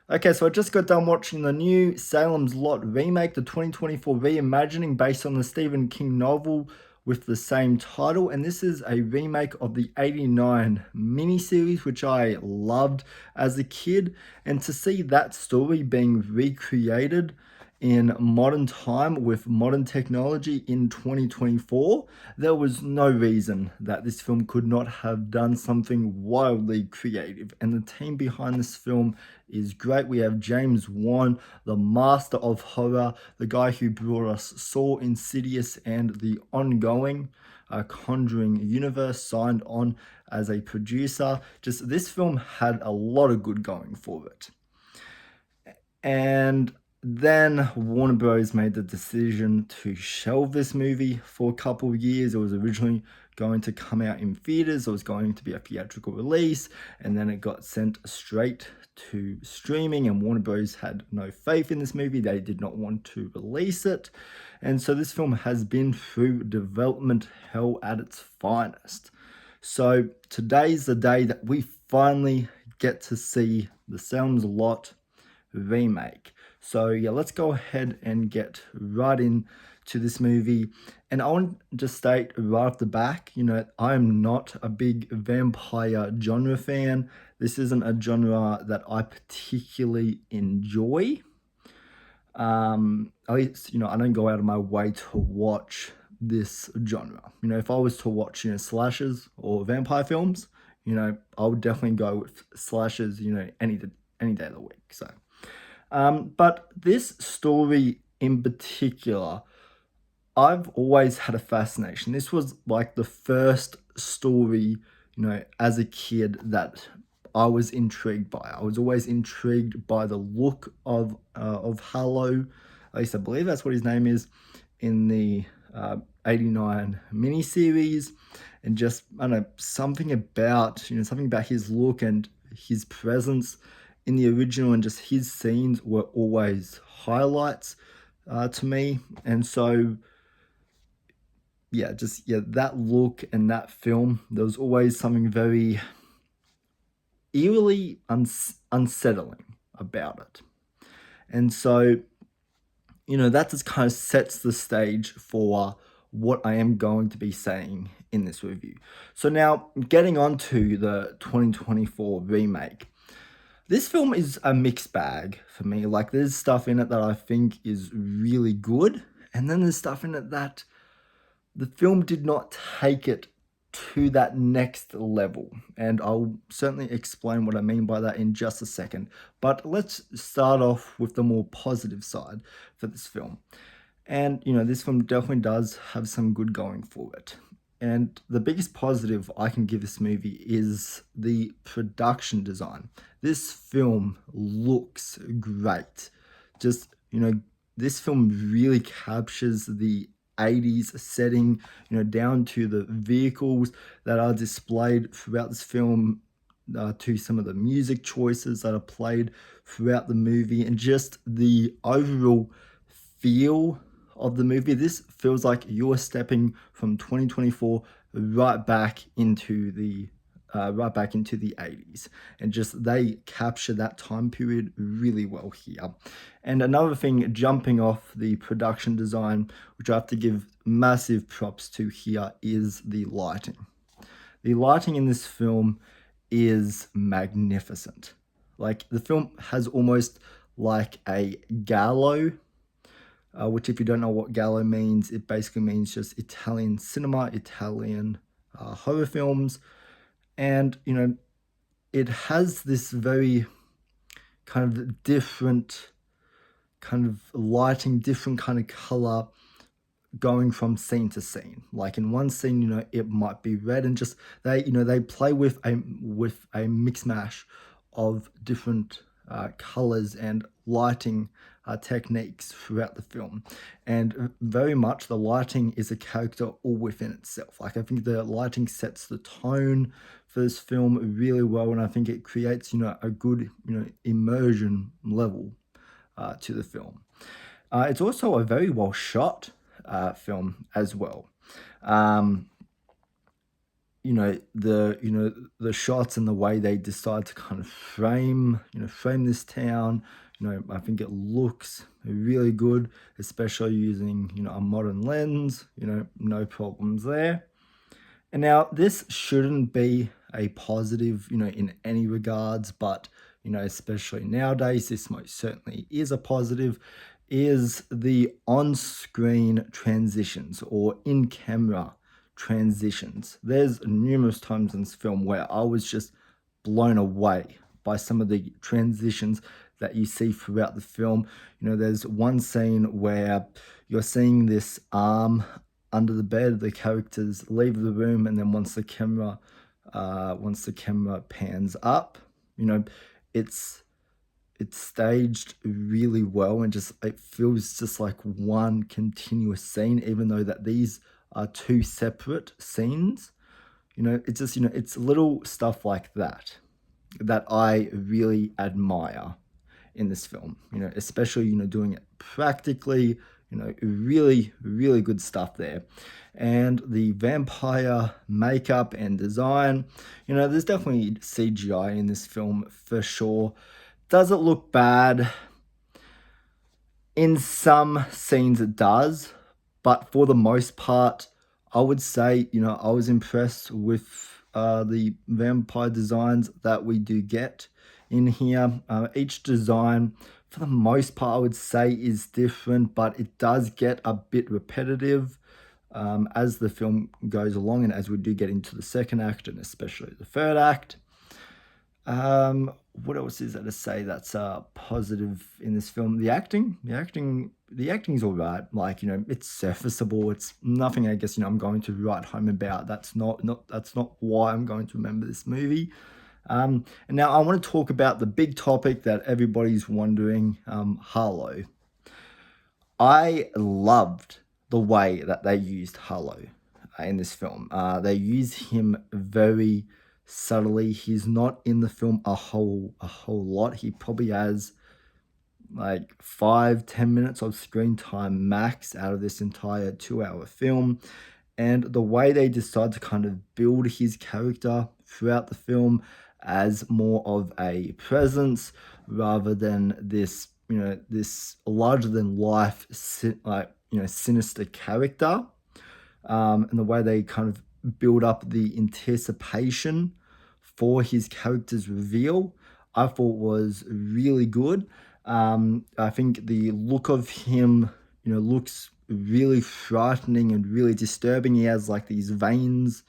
Okay, so I just got done watching the new Salem's Lot remake, the 2024 reimagining based on the Stephen King novel with the same title. And this is a remake of the 89 miniseries, which I loved as a kid. And to see that story being recreated in modern time with modern technology in 2024, there was no reason that this film could not have done something wildly creative. And the team behind this film is great. We have James Wan, the master of horror, the guy who brought us Saw, Insidious, and the ongoing Conjuring universe, signed on as a producer. Just this film had a lot of good going for it. And then Warner Bros. Made the decision to shelve this movie for a couple of years. It was originally going to come out in theaters, it was going to be a theatrical release, and then it got sent straight to streaming. And Warner Bros. Had no faith in this movie, they did not want to release it. And so this film has been through development hell at its finest. So today's the day that we finally get to see the Sounds a Lot remake. So yeah, let's go ahead and get right in to this movie. And I want to just state right off the back, I'm not a big vampire genre fan. This isn't a genre that I particularly enjoy. At least, I don't go out of my way to watch this genre. If I was to watch, slashers or vampire films, I would definitely go with slashers, any day of the week. But this story in particular, I've always had a fascination. This was like the first story, as a kid that I was intrigued by. I was always intrigued by the look of Harlow. At least I believe that's what his name is in the 89 miniseries, and just I don't know, something about his look and his presence in the original, and just his scenes were always highlights to me. And so yeah, that look and that film, there was always something very eerily unsettling about it. And so, that just kind of sets the stage for what I am going to be saying in this review. So now, getting on to the 2024 remake. This film is a mixed bag for me. Like, there's stuff in it that I think is really good, and then there's stuff in it that the film did not take it to that next level. And I'll certainly explain what I mean by that in just a second. But let's start off with the more positive side for this film. And, this film definitely does have some good going for it. And the biggest positive I can give this movie is the production design. This film looks great. Just, this film really captures the 80s setting, down to the vehicles that are displayed throughout this film, to some of the music choices that are played throughout the movie, and just the overall feel of the movie. This feels like you're stepping from 2024 right back into the 80s, and just they capture that time period really well here. And another thing, jumping off the production design, which I have to give massive props to here, is the lighting. The lighting in this film is magnificent. Like, the film has almost like a gallo, which, if you don't know what gallo means, it basically means just Italian cinema, Italian horror films. And, it has this very kind of different kind of lighting, different kind of color going from scene to scene. Like, in one scene, it might be red, and just they play with a mix mash of different colors and lighting techniques throughout the film. And very much the lighting is a character all within itself. Like, I think the lighting sets the tone for this film really well, and I think it creates a good immersion level to the film. It's also a very well shot film as well. Um, the shots and the way they decide to kind of frame this town. I think it looks really good, especially using a modern lens. No problems there. And now this shouldn't be a positive, in any regards, but especially nowadays, this most certainly is a positive, is the on-screen transitions or in-camera transitions. There's numerous times in this film where I was just blown away by some of the transitions that you see throughout the film. There's one scene where you're seeing this arm under the bed. The characters leave the room, and then once the camera pans up, it's it's staged really well, and just it feels just like one continuous scene, even though that these are two separate scenes. It's just it's little stuff like that that I really admire in this film, especially, doing it practically, really, really good stuff there. And the vampire makeup and design, there's definitely CGI in this film for sure. Does it look bad? In some scenes it does, but for the most part, I would say, I was impressed with the vampire designs that we do get in here. Each design, for the most part, I would say is different, but it does get a bit repetitive as the film goes along, and as we do get into the second act and especially the third act. What else is there to say that's positive in this film? The acting's all right. Like, it's serviceable. It's nothing, I guess, I'm going to write home about. That's not why I'm going to remember this movie. And now I want to talk about the big topic that everybody's wondering, Harlow. I loved the way that they used Harlow in this film. They use him very subtly. He's not in the film a whole lot. He probably has like 5-10 minutes of screen time max out of this entire 2-hour film. And the way they decide to kind of build his character throughout the film as more of a presence rather than this larger than life sinister character, and the way they kind of build up the anticipation for his character's reveal, I thought was really good. I think the look of him, looks really frightening and really disturbing. He has like these veins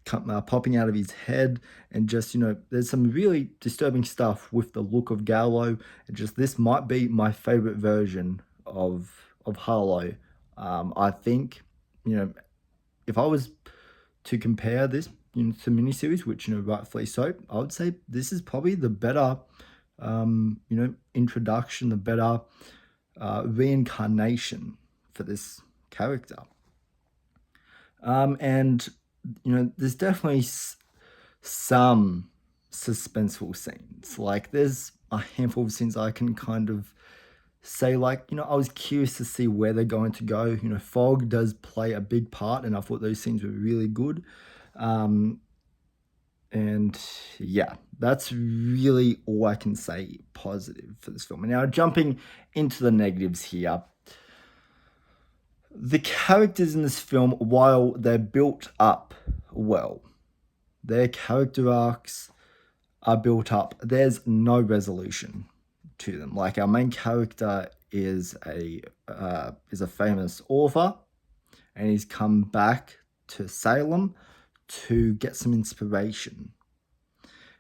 popping out of his head, and just there's some really disturbing stuff with the look of Gallo. And just this might be my favorite version of Harlow. I think if I was to compare this to miniseries, which rightfully so, I would say this is probably the better introduction, the better reincarnation for this character. And there's definitely some suspenseful scenes. Like, there's a handful of scenes I can kind of say, like, I was curious to see where they're going to go. Fog does play a big part, and I thought those scenes were really good. And yeah, that's really all I can say positive for this film. And now jumping into the negatives here. The characters in this film, while they're built up well, their character arcs are built up, there's no resolution to them. Like, our main character is a famous author, and he's come back to Salem to get some inspiration.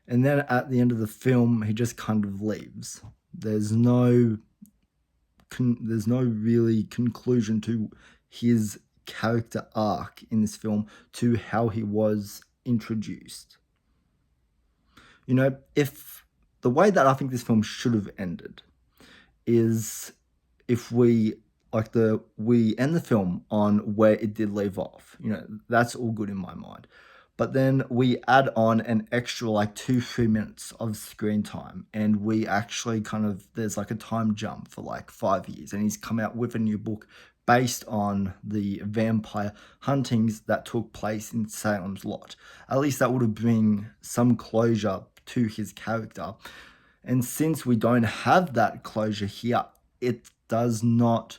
And then at the end of the film, he just kind of leaves. There's no really conclusion to his character arc in this film, to how he was introduced. If the way that I think this film should have ended is if we end the film on where it did leave off. That's all good in my mind. But then we add on an extra like 2-3 minutes of screen time, and we actually there's like a time jump for like 5 years, and he's come out with a new book based on the vampire huntings that took place in Salem's Lot. At least that would have bring some closure to his character. And since we don't have that closure here, it does not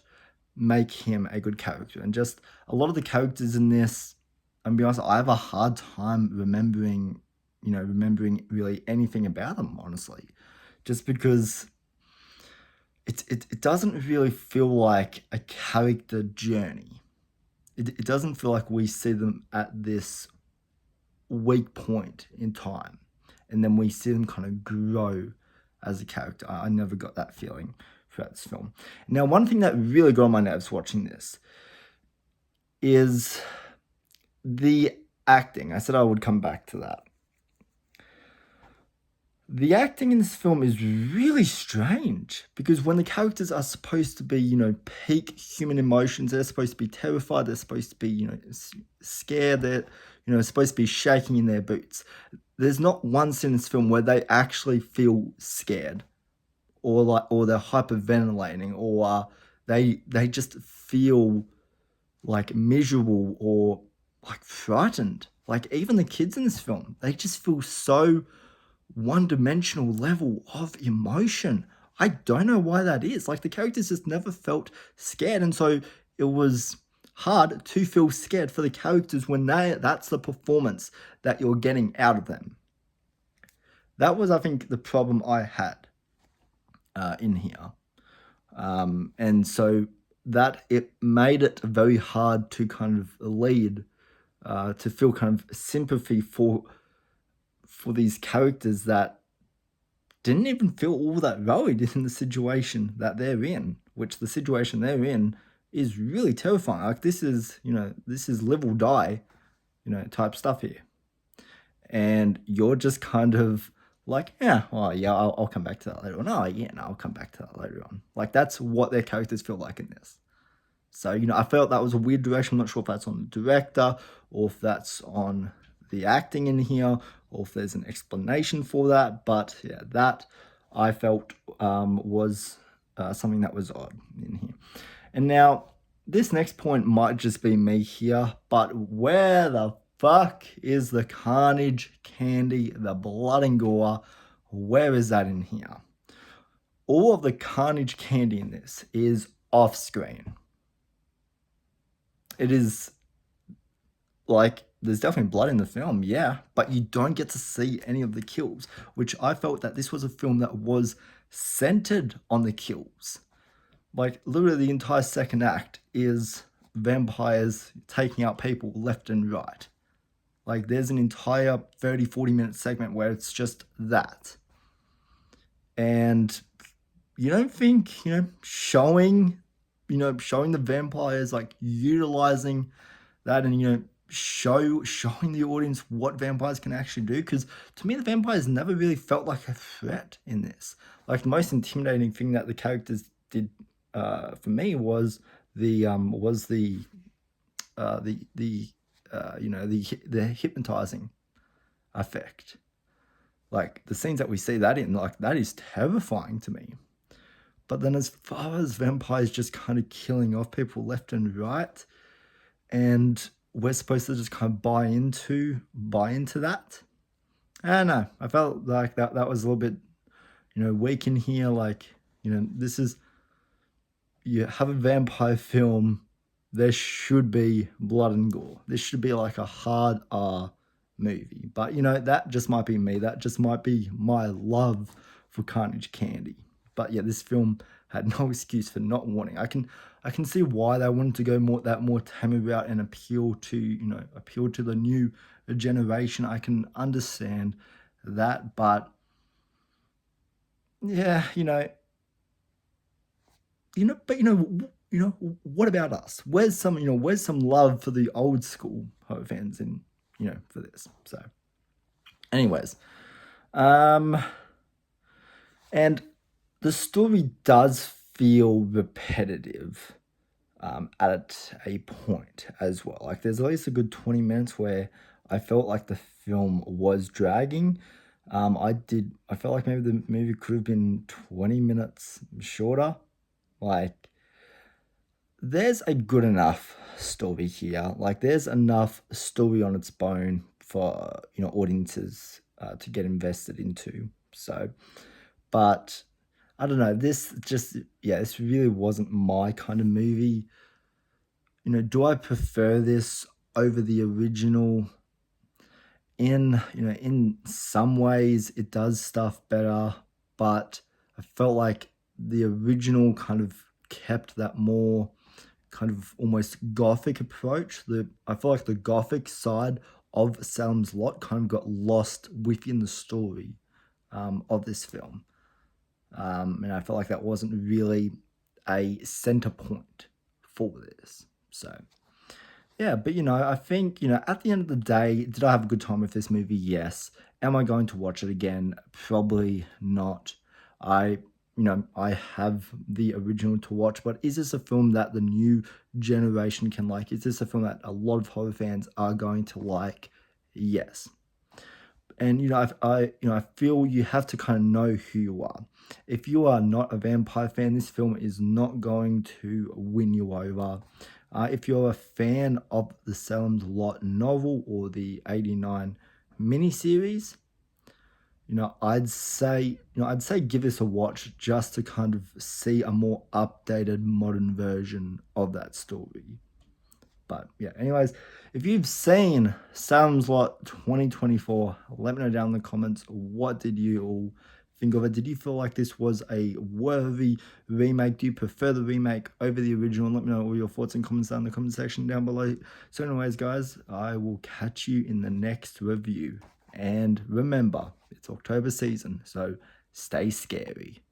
make him a good character. And just a lot of the characters in this, I'm be honest, I have a hard time remembering really anything about them, honestly. Just because it doesn't really feel like a character journey. It doesn't feel like we see them at this weak point in time, and then we see them kind of grow as a character. I never got that feeling throughout this film. Now, one thing that really got on my nerves watching this is the acting. I said I would come back to that. The acting in this film is really strange because when the characters are supposed to be, peak human emotions, they're supposed to be terrified, they're supposed to be, scared, they're, supposed to be shaking in their boots. There's not one scene in this film where they actually feel scared or they're hyperventilating or they just feel like miserable or like frightened. Like even the kids in this film, they just feel so one-dimensional level of emotion. I don't know why that is. Like the characters just never felt scared, and so it was hard to feel scared for the characters when that's the performance that you're getting out of them. That was, I think, the problem I had in here. And so that it made it very hard to kind of lead, to feel kind of sympathy for these characters that didn't even feel all that worried in the situation that they're in, which the situation they're in is really terrifying. Like this is live or die, type stuff here. And you're just kind of like, yeah, well, yeah, I'll come back to that later on. Oh, yeah, no, I'll come back to that later on. Like that's what their characters feel like in this. So, I felt that was a weird direction. I'm not sure if that's on the director or if that's on the acting in here or if there's an explanation for that. But yeah, that I felt was something that was odd in here. And now this next point might just be me here, but where the fuck is the carnage candy, the blood and gore? Where is that in here? All of the carnage candy in this is off screen. It is like there's definitely blood in the film, yeah, but you don't get to see any of the kills, which I felt that this was a film that was centered on the kills. Like literally the entire second act is vampires taking out people left and right. Like there's an entire 30-40 minute segment where it's just that. And you don't think, showing the vampires, like utilizing that and showing the audience what vampires can actually do, because to me the vampires never really felt like a threat in this. Like the most intimidating thing that the characters did for me was the hypnotizing effect. Like the scenes that we see that in, like that is terrifying to me. But then as far as vampires just kind of killing off people left and right, and we're supposed to just kind of buy into that. I don't know. I felt like that was a little bit, weak in here. Like, this is, you have a vampire film, there should be blood and gore. This should be like a hard R movie. But, that just might be me. That just might be my love for carnage candy. But yeah, this film had no excuse for not wanting. I can see why they wanted to go more tame route and appeal to the new generation. I can understand that, but yeah, what about us? Where's some love for the old school horror fans in, for this? So, anyways, and the story does feel repetitive at a point as well. Like there's at least a good 20 minutes where I felt like the film was dragging. I felt like maybe the movie could have been 20 minutes shorter. Like there's a good enough story here. Like, there's enough story on its own for audiences to get invested into. So, but I don't know. This really wasn't my kind of movie. Do I prefer this over the original? In some ways it does stuff better, but I felt like the original kind of kept that more kind of almost gothic approach. I feel like the gothic side of Salem's Lot kind of got lost within the story of this film. And I felt like that wasn't really a center point for this. So yeah, but I think, at the end of the day, did I have a good time with this movie? Yes. Am I going to watch it again? Probably not. I have the original to watch, but is this a film that the new generation can like? Is this a film that a lot of horror fans are going to like? Yes. And I feel you have to kind of know who you are. If you are not a vampire fan, this film is not going to win you over. If you're a fan of the Salem's Lot novel or the '89 miniseries, I'd say give this a watch just to kind of see a more updated modern version of that story. But yeah, anyways, if you've seen Salem's Lot 2024, let me know down in the comments, what did you all think of it? Did you feel like this was a worthy remake? Do you prefer the remake over the original? Let me know all your thoughts and comments down in the comment section down below. So anyways, guys, I will catch you in the next review. And remember, it's October season, so stay scary.